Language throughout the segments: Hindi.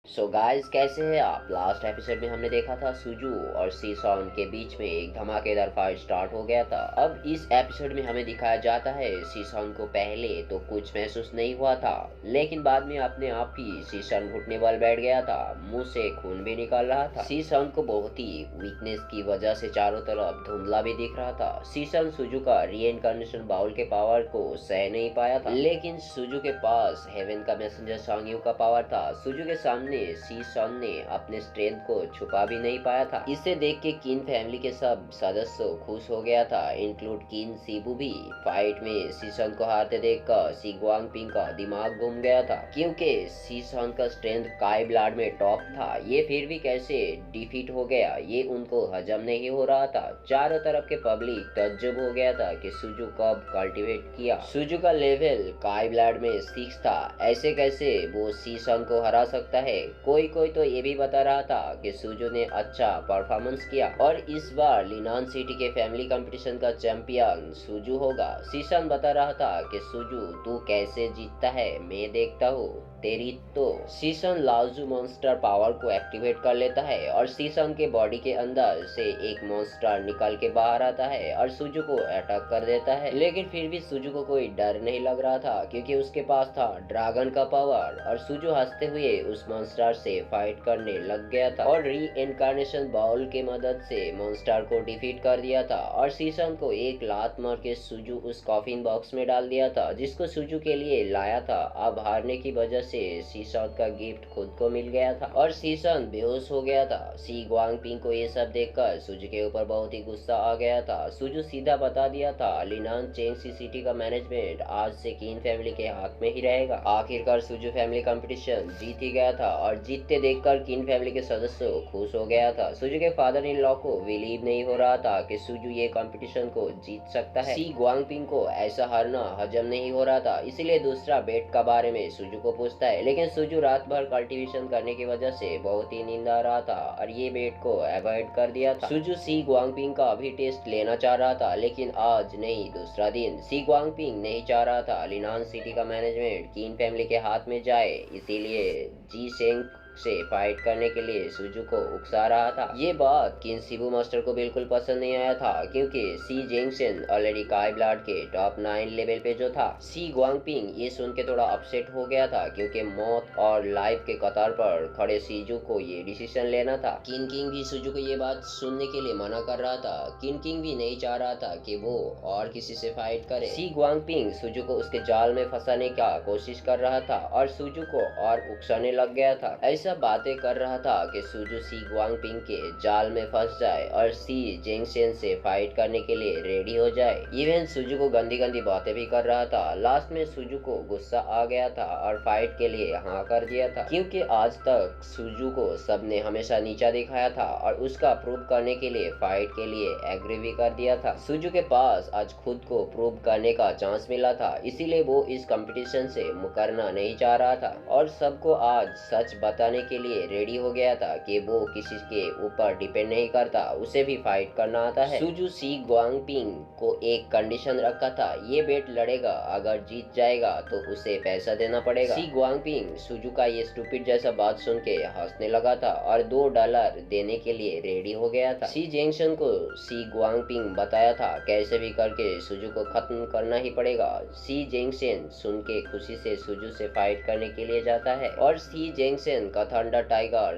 सो गाइस, कैसे हैं आप। लास्ट एपिसोड में हमने देखा था सुजू और सीसॉन के बीच में एक धमाकेदार फाइट स्टार्ट हो गया था। अब इस एपिसोड में हमें दिखाया जाता है सीसॉन को पहले तो कुछ महसूस नहीं हुआ था, लेकिन बाद में अपने आप ही सीसॉन घुटने वाल बैठ गया था, मुंह से खून भी निकल रहा था। सीसॉन को बहुत ही वीकनेस की वजह से चारों तरफ धुंधला भी दिख रहा था। सीसॉन सुजू का रीइंकार्नेशन बाउल के पावर को सह नहीं पाया था, लेकिन सुजू के पास हेवन का मैसेंजर सांगियो का पावर था। सुजू के सामने सीसॉन ने अपने स्ट्रेंथ को छुपा भी नहीं पाया था। इसे देख के किन फैमिली के सब सदस्य खुश हो गया था, इंक्लूड किन सीबू भी। फाइट में सीसॉन को हारते देखकर सी गुआंगपिंग का दिमाग घूम गया था, क्योंकि सीसॉन का स्ट्रेंथ काई ब्लाड में टॉप था। ये फिर भी कैसे डिफीट हो गया, ये उनको हजम नहीं हो रहा था। चारों तरफ के पब्लिक तज्जुब हो गया था कि सुजू कब कल्टीवेट किया। सुजू का लेवल काई ब्लाड में 6 था, ऐसे कैसे वो सीसॉन को हरा सकता है। कोई कोई तो ये भी बता रहा था कि सुजू ने अच्छा परफॉर्मेंस किया और इस बार लिनान सिटी के फैमिली कंपटीशन का चैंपियन सुजू होगा। सीसन बता रहा था कि सुजू, तू कैसे जीतता है मैं देखता हूँ तेरी। तो सीसन लाजू मॉन्स्टर पावर को एक्टिवेट कर लेता है और सीसन के बॉडी के अंदर से एक मॉन्स्टर निकल के बाहर आता है और सुजू को अटैक कर देता है। लेकिन फिर भी सुजू को कोई डर नहीं लग रहा था, क्योंकि उसके पास था ड्रैगन का पावर और सुजू हंसते हुए उस मॉन्स्टर से फाइट करने लग गया था और री इनकारनेशन बाउल के मदद से मॉन्स्टर को डिफीट कर दिया था। और सीसन को एक लात मार के सुजू उस कॉफिन बॉक्स में डाल दिया था, जिसको सुजू के लिए लाया था। अब हारने की वजह से सीसन का गिफ्ट खुद को मिल गया था और सीसन बेहोश हो गया था। सी गुआंगपिंग को ये सब देखकर सुजू के ऊपर बहुत ही गुस्सा आ गया था। सुजू सीधा बता दिया था, लिनान चेंगसी सिटी का मैनेजमेंट आज से किन फैमिली के हाथ में ही रहेगा। आखिरकार सुजू फैमिली कंपटीशन जीत ही गया था और जीतते देखकर किन फैमिली के सदस्य खुश हो गया था। सुजू के फादर इन लॉ को बिलीव नहीं हो रहा था कि सुजू ये कंपटीशन को जीत सकता है। सी गुआंगपिंग को ऐसा हारना हजम नहीं हो रहा था, इसीलिए दूसरा बेट का बारे में सुजू को पूछता है, लेकिन सुजू रात भर कल्टीवेशन करने की वजह से बहुत ही नींद आ रहा था और ये बेट को अवॉइड कर दिया था। सुजू सी गुआंगपिंग का भी टेस्ट लेना चाह रहा था, लेकिन आज नहीं दूसरा दिन। सी गुआंगपिंग नहीं चाह रहा था लिनान सिटी का मैनेजमेंट किन फैमिली के हाथ में जाए, इसीलिए जी शेंग से फाइट करने के लिए सुजू को उकसा रहा था। ये बात किन शिबू मास्टर को बिल्कुल पसंद नहीं आया था, क्योंकि सी जेंगशन ऑलरेडी काई ब्लाड के टॉप 9 लेवल पे जो था। सी गुआंगपिंग ये सुन के थोड़ा अपसेट हो गया था, क्योंकि मौत और लाइफ के कतार पर खड़े सीजू को ये डिसीजन लेना था। किन किंग भी सुजू को ये बात सुनने के लिए मना कर रहा था। किन किंग भी नहीं चाह रहा था कि वो और किसी से फाइट करे। सी गुआंगपिंग सुजू को उसके जाल में फंसाने का कोशिश कर रहा था और सुजू को और उकसाने लग गया था। ऐसा बातें कर रहा था कि सुजू सी गुआंगपिंग के जाल में फंस जाए और सी जेंगशन से फाइट करने के लिए रेडी हो जाए। इवन सुजू को गंदी गंदी बातें भी कर रहा था। लास्ट में सुजू को गुस्सा आ गया था और फाइट के लिए हाँ कर दिया था, क्योंकि आज तक सुजू को सबने हमेशा नीचा दिखाया था और उसका प्रूव करने के लिए फाइट के लिए एग्री भी कर दिया था। सुजू के पास आज खुद को प्रूव करने का चांस मिला था, इसीलिए वो इस कंपटीशन से मुकरना नहीं चाह रहा था और सबको आज सच बताने के लिए रेडी हो गया था कि वो किसी के ऊपर डिपेंड नहीं करता, उसे भी फाइट करना आता है। सुजू सी गुआंगपिंग को एक कंडीशन रखा था, ये बेट लड़ेगा, अगर जीत जाएगा तो उसे पैसा देना पड़ेगा। सी गुआंगपिंग सुजू का ये स्टूपिड जैसा बात सुन के हंसने लगा था और $2 देने के लिए रेडी हो गया था। सी जेंगशन को सी गुआंगपिंग बताया था कैसे भी करके सुजू को खत्म करना ही पड़ेगा। सी जेंगशन सुन के खुशी से सुजू से फाइट करने के लिए जाता है और सी जेंगशन का थंडर टाइगर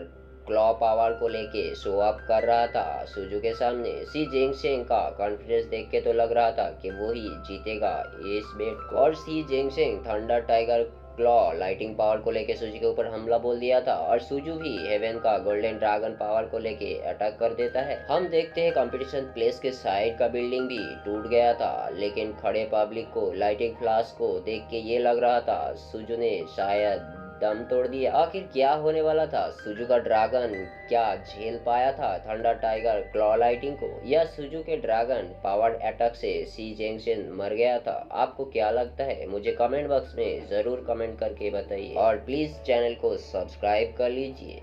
क्लॉ पावर को लेके शो अप कर रहा था सुजू के सामने। सी जेंगशेंग का कॉन्फिडेंस देख के तो लग रहा था कि वो ही जीतेगा इस बेट को। और सी जेंगशेंग thunder tiger claw lighting power को लेके सुजू के ऊपर हमला बोल दिया था और सुजू भी हेवन का गोल्डन ड्रैगन पावर को लेके अटैक कर देता है। हम देखते हैं कंपटीशन प्लेस के साइड का बिल्डिंग भी टूट गया था, लेकिन खड़े पब्लिक को लाइटिंग फ्लैश को देख के ये लग रहा था सुजू ने शायद दम तोड़ दिया। आखिर क्या होने वाला था, सुजू का ड्रैगन क्या झेल पाया था थंडर टाइगर क्लॉ लाइटिंग को, या सुजू के ड्रैगन पावर्ड अटैक से सी जेंगशन मर गया था। आपको क्या लगता है, मुझे कमेंट बॉक्स में जरूर कमेंट करके बताइए और प्लीज चैनल को सब्सक्राइब कर लीजिए।